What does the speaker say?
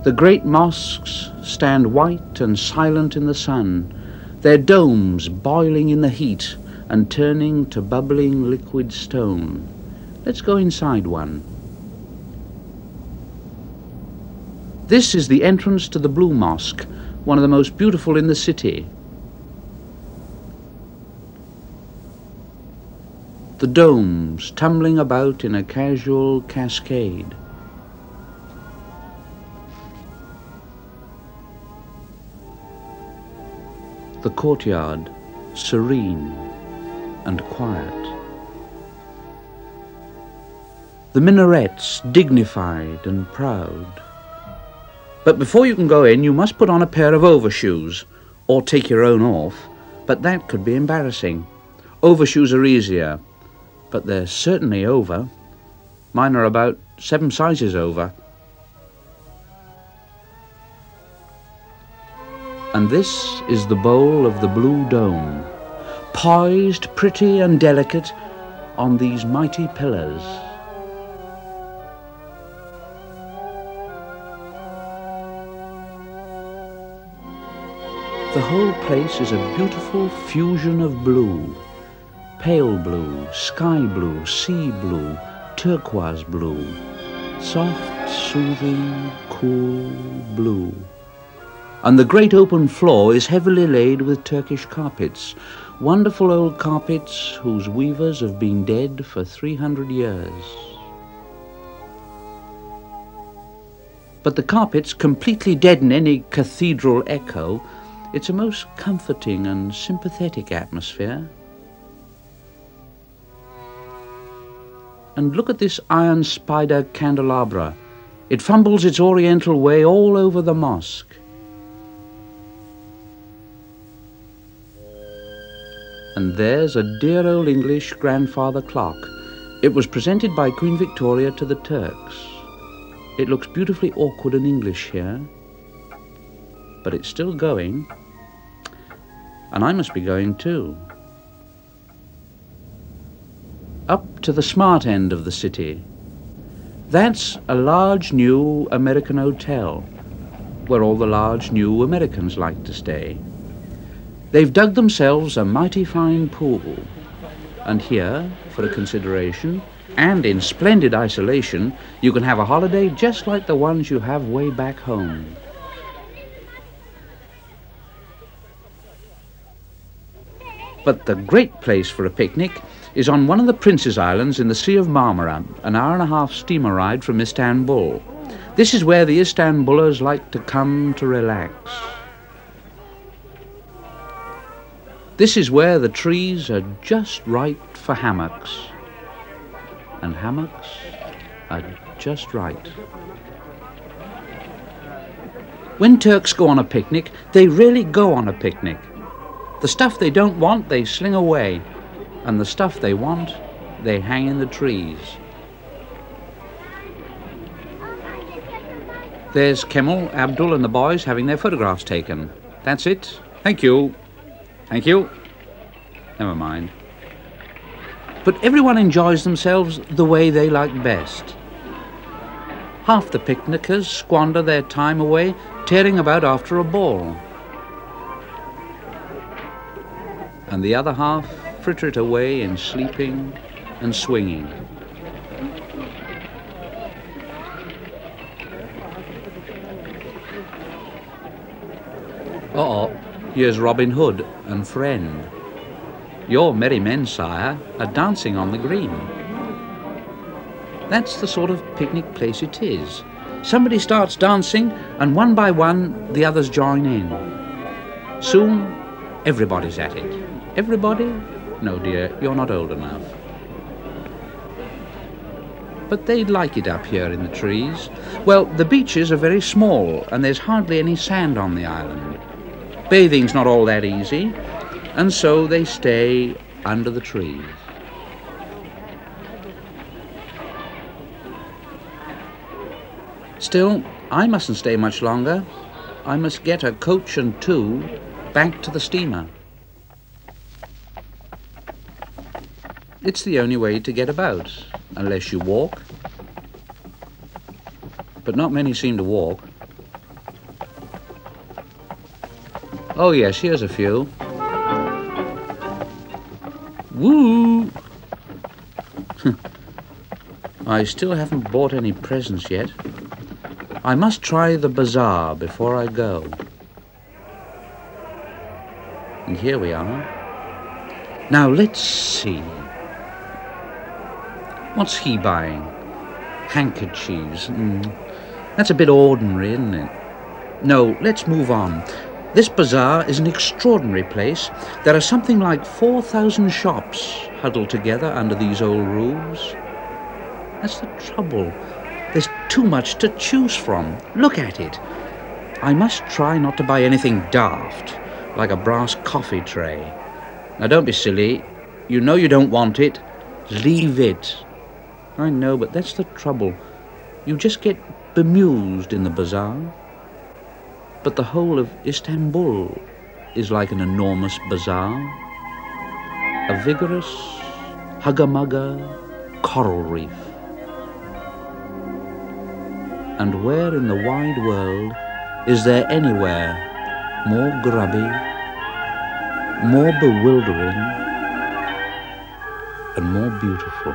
The great mosques stand white and silent in the sun, their domes boiling in the heat and turning to bubbling liquid stone. Let's go inside one. This is the entrance to the Blue Mosque, one of the most beautiful in the city. The domes tumbling about in a casual cascade. The courtyard, serene and quiet. The minarets, dignified and proud. But before you can go in, you must put on a pair of overshoes, or take your own off, but that could be embarrassing. Overshoes are easier, but they're certainly over. Mine are about 7 sizes over. And this is the bowl of the Blue Dome, poised pretty and delicate on these mighty pillars. The whole place is a beautiful fusion of blue. Pale blue, sky blue, sea blue, turquoise blue. Soft, soothing, cool blue. And the great open floor is heavily laid with Turkish carpets. Wonderful old carpets whose weavers have been dead for 300 years. But the carpets completely deaden any cathedral echo. It's a most comforting and sympathetic atmosphere. And look at this iron spider candelabra. It fumbles its oriental way all over the mosque. And there's a dear old English grandfather clock. It was presented by Queen Victoria to the Turks. It looks beautifully awkward and English here, but it's still going, and I must be going too. Up to the smart end of the city. That's a large new American hotel, where all the large new Americans like to stay. They've dug themselves a mighty fine pool, and here, for a consideration, and in splendid isolation, you can have a holiday just like the ones you have way back home. But the great place for a picnic is on one of the Prince's Islands in the Sea of Marmara, an hour-and-a-half steamer ride from Istanbul. This is where the Istanbulers like to come to relax. This is where the trees are just right for hammocks, and hammocks are just right. When Turks go on a picnic, they really go on a picnic. The stuff they don't want, they sling away, and the stuff they want, they hang in the trees. There's Kemal, Abdul and the boys having their photographs taken. That's it. Thank you. Thank you. Never mind. But everyone enjoys themselves the way they like best. Half the picnickers squander their time away tearing about after a ball. And the other half fritter it away in sleeping and swinging. Uh-oh, here's Robin Hood and friend. Your merry men, sire, are dancing on the green. That's the sort of picnic place it is. Somebody starts dancing, and one by one, the others join in. Soon, everybody's at it. Everybody? No, dear, you're not old enough. But they'd like it up here in the trees. Well, the beaches are very small, and there's hardly any sand on the island. Bathing's not all that easy, and so they stay under the trees. Still, I mustn't stay much longer. I must get a coach and two back to the steamer. It's the only way to get about, unless you walk. But not many seem to walk. Oh yes, here's a few. Woo! I still haven't bought any presents yet. I must try the bazaar before I go. And here we are. Now let's see. What's he buying? Handkerchiefs. That's a bit ordinary, isn't it? No, let's move on. This bazaar is an extraordinary place. There are something like 4,000 shops huddled together under these old roofs. That's the trouble. There's too much to choose from. Look at it. I must try not to buy anything daft, like a brass coffee tray. Now don't be silly. You know you don't want it. Leave it. I know, but that's the trouble. You just get bemused in the bazaar. But the whole of Istanbul is like an enormous bazaar. A vigorous, hugger-mugger coral reef. And where in the wide world is there anywhere more grubby, more bewildering, and more beautiful?